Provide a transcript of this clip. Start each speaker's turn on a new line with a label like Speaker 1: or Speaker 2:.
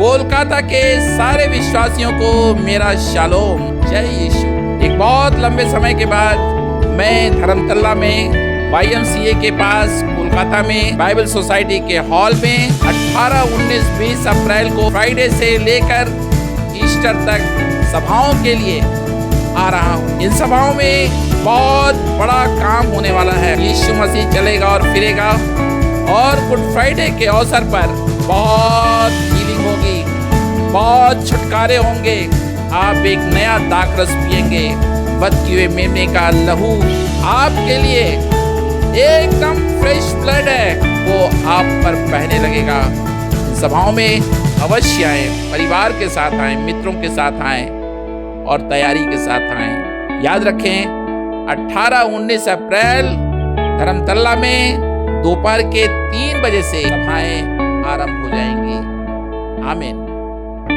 Speaker 1: कोलकाता के सारे विश्वासियों को मेरा शालोम। जय यीशु। एक बहुत लंबे समय के बाद मैं धर्मतल्ला में YMCA के पास कोलकाता में बाइबल सोसाइटी के हॉल में 18, 19, 20 अप्रैल को फ्राइडे से लेकर ईस्टर तक सभाओं के लिए आ रहा हूँ। इन सभाओं में बहुत बड़ा काम होने वाला है। यीशु मसीह चलेगा और फिरेगा और गुड फ्राइडे के अवसर पर बहुत हीलिंग होगी, बहुत छुटकारे होंगे। आप एक नया दाखरस पिएंगे। बद किए मेमने का लहू आपके लिए एकदम फ्रेश ब्लड है, वो आप पर बहने लगेगा। सभाओं में अवश्य आए, परिवार के साथ आए, मित्रों के साथ आए और तैयारी के साथ आए। याद रखें 18, 19 अप्रैल धर्मतल्ला में दोपहर के 3 बजे से सभाएं आरंभ हो जाएंगी। आमीन।